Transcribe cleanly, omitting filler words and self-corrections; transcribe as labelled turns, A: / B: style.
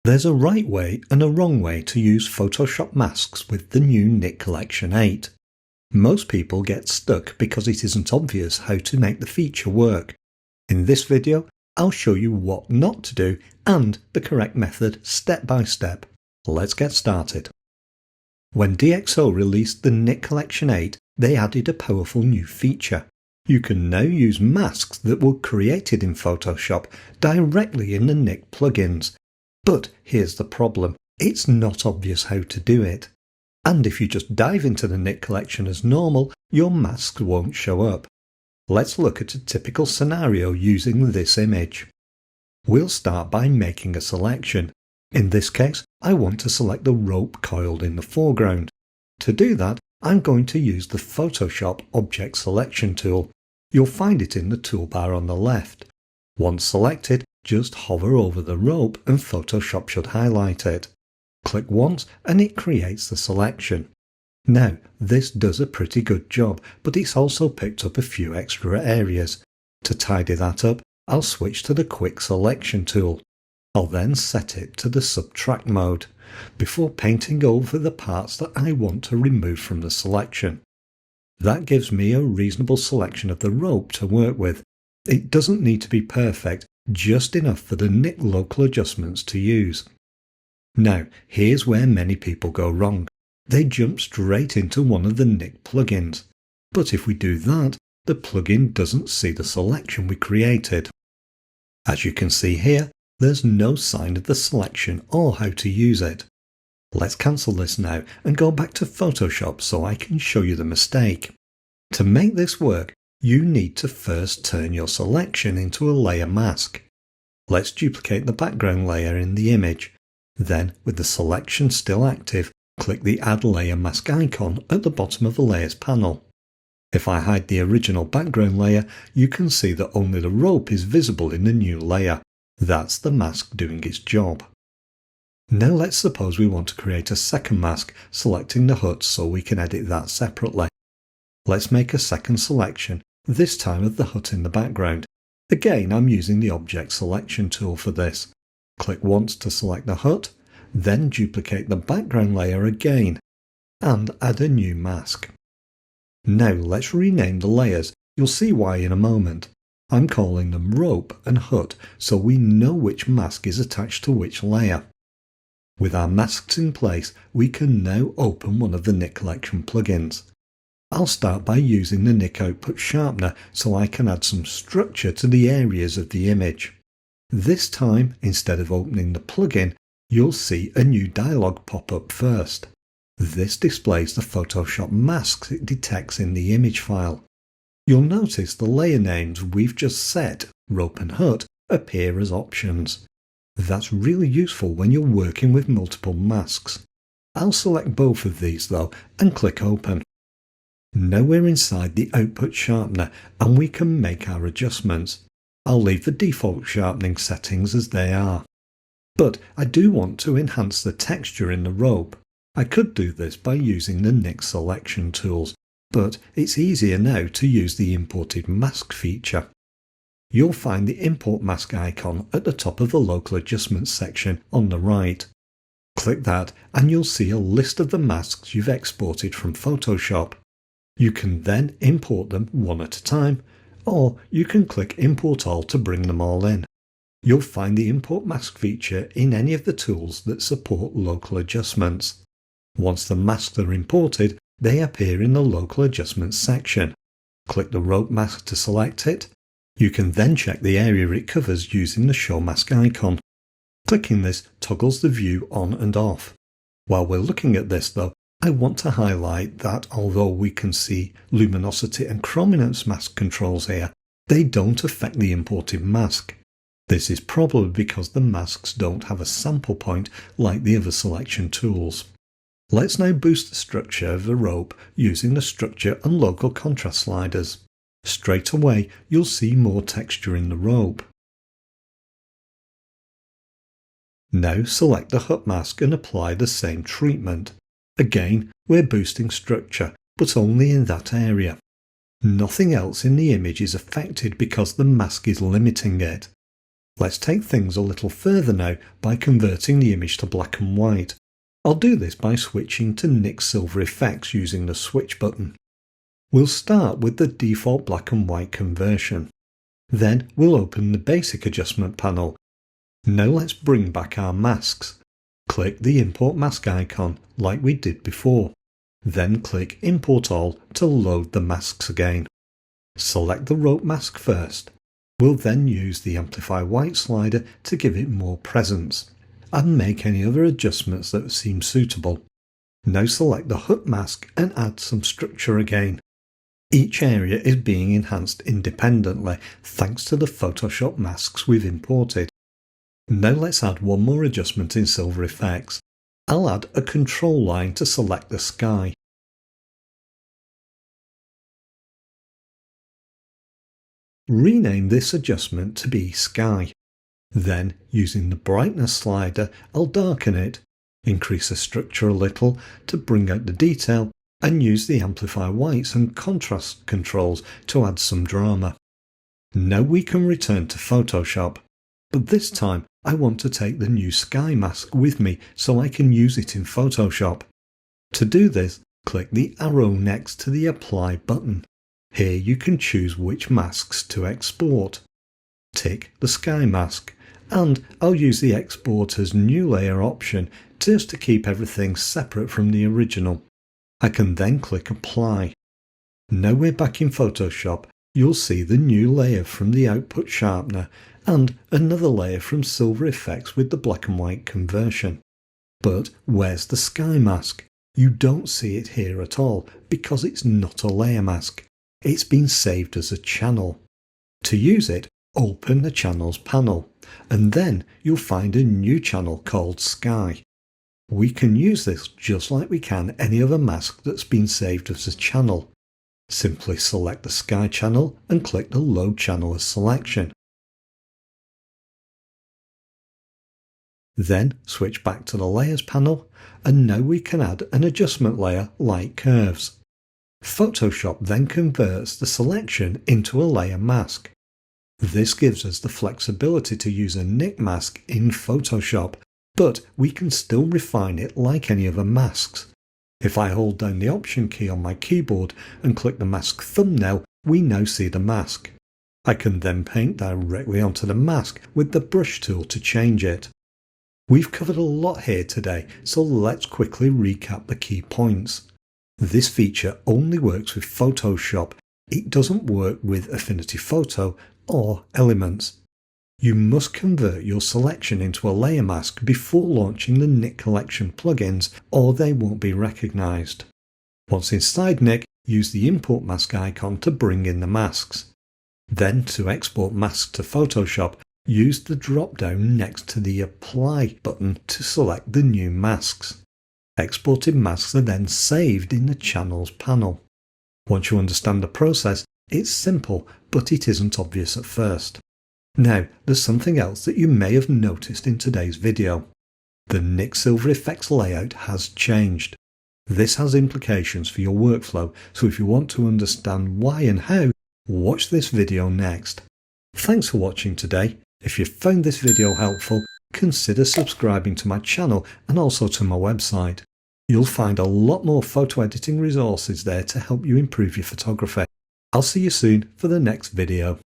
A: There's a right way and a wrong way to use Photoshop masks with the new Nik Collection 8. Most people get stuck because it isn't obvious how to make the feature work. In this video, I'll show you what not to do and the correct method step by step. Let's get started. When DxO released the Nik Collection 8, they added a powerful new feature. You can now use masks that were created in Photoshop directly in the Nik plugins. But here's the problem, it's not obvious how to do it. And if you just dive into the Nik Collection as normal, your masks won't show up. Let's look at a typical scenario using this image. We'll start by making a selection. In this case, I want to select the rope coiled in the foreground. To do that, I'm going to use the Photoshop Object Selection tool. You'll find it in the toolbar on the left. Once selected, just hover over the rope and Photoshop should highlight it. Click once and it creates the selection. Now, this does a pretty good job, but it's also picked up a few extra areas. To tidy that up, I'll switch to the Quick Selection tool. I'll then set it to the Subtract mode, before painting over the parts that I want to remove from the selection. That gives me a reasonable selection of the rope to work with. It doesn't need to be perfect, just enough for the Nik local adjustments to use. Now, here's where many people go wrong. They jump straight into one of the Nik plugins. But if we do that, the plugin doesn't see the selection we created. As you can see here, there's no sign of the selection or how to use it. Let's cancel this now and go back to Photoshop so I can show you the mistake. To make this work, you need to first turn your selection into a layer mask. Let's duplicate the background layer in the image. Then, with the selection still active, click the Add Layer Mask icon at the bottom of the Layers panel. If I hide the original background layer, you can see that only the rope is visible in the new layer. That's the mask doing its job. Now let's suppose we want to create a second mask, selecting the hut so we can edit that separately. Let's make a second selection, this time of the hut in the background. Again, I'm using the Object Selection tool for this. Click once to select the hut, then duplicate the background layer again, and add a new mask. Now let's rename the layers. You'll see why in a moment. I'm calling them Rope and Hut so we know which mask is attached to which layer. With our masks in place, we can now open one of the Nik Collection plugins. I'll start by using the Nik Output Sharpener so I can add some structure to the areas of the image. This time, instead of opening the plugin, you'll see a new dialog pop up first. This displays the Photoshop masks it detects in the image file. You'll notice the layer names we've just set, Rope and Hut, appear as options. That's really useful when you're working with multiple masks. I'll select both of these though and click Open. Now we're inside the Output Sharpener and we can make our adjustments. I'll leave the default sharpening settings as they are. But I do want to enhance the texture in the rope. I could do this by using the Nik Selection tools, but it's easier now to use the Imported Mask feature. You'll find the Import Mask icon at the top of the Local Adjustments section on the right. Click that and you'll see a list of the masks you've exported from Photoshop. You can then import them one at a time, or you can click Import All to bring them all in. You'll find the Import Mask feature in any of the tools that support local adjustments. Once the masks are imported, they appear in the Local Adjustments section. Click the rope mask to select it. You can then check the area it covers using the Show Mask icon. Clicking this toggles the view on and off. While we're looking at this though, I want to highlight that although we can see luminosity and chrominance mask controls here, they don't affect the imported mask. This is probably because the masks don't have a sample point like the other selection tools. Let's now boost the structure of the rope using the Structure and Local Contrast sliders. Straight away, you'll see more texture in the rope. Now select the hut mask and apply the same treatment. Again, we're boosting structure, but only in that area. Nothing else in the image is affected because the mask is limiting it. Let's take things a little further now by converting the image to black and white. I'll do this by switching to Nik Silver Efex using the switch button. We'll start with the default black and white conversion. Then we'll open the basic adjustment panel. Now let's bring back our masks. Click the import mask icon like we did before. Then click Import All to load the masks again. Select the rope mask first. We'll then use the Amplify White slider to give it more presence, and make any other adjustments that seem suitable. Now select the hook mask and add some structure again. Each area is being enhanced independently thanks to the Photoshop masks we've imported. Now let's add one more adjustment in Silver Efex. I'll add a control line to select the sky. Rename this adjustment to be Sky. Then, using the brightness slider, I'll darken it, increase the structure a little to bring out the detail, and use the Amplify Whites and Contrast controls to add some drama. Now we can return to Photoshop, but this time I want to take the new sky mask with me so I can use it in Photoshop. To do this, click the arrow next to the Apply button. Here you can choose which masks to export. Tick the sky mask, and I'll use the Export as New Layer option just to keep everything separate from the original. I can then click Apply. Now we're back in Photoshop, you'll see the new layer from the Output Sharpener and another layer from Silver Efex with the black and white conversion. But where's the sky mask? You don't see it here at all because it's not a layer mask. It's been saved as a channel. To use it, open the Channels panel, and then you'll find a new channel called Sky. We can use this just like we can any other mask that's been saved as a channel. Simply select the Sky channel and click the Load Channel as selection. Then switch back to the Layers panel, and now we can add an adjustment layer like Curves. Photoshop then converts the selection into a layer mask. This gives us the flexibility to use a Nik mask in Photoshop, but we can still refine it like any other masks. If I hold down the Option key on my keyboard and click the mask thumbnail, we now see the mask. I can then paint directly onto the mask with the brush tool to change it. We've covered a lot here today, so let's quickly recap the key points. This feature only works with Photoshop. It doesn't work with Affinity Photo or Elements. You must convert your selection into a layer mask before launching the Nik Collection plugins, or they won't be recognised. Once inside Nik, use the Import Mask icon to bring in the masks. Then, to export masks to Photoshop, use the drop-down next to the Apply button to select the new masks. Exported masks are then saved in the Channels panel. Once you understand the process, it's simple, but it isn't obvious at first. Now, there's something else that you may have noticed in today's video. The Nik Silver Efex layout has changed. This has implications for your workflow, so if you want to understand why and how, watch this video next. Thanks for watching today. If you found this video helpful, consider subscribing to my channel and also to my website. You'll find a lot more photo editing resources there to help you improve your photography. I'll see you soon for the next video.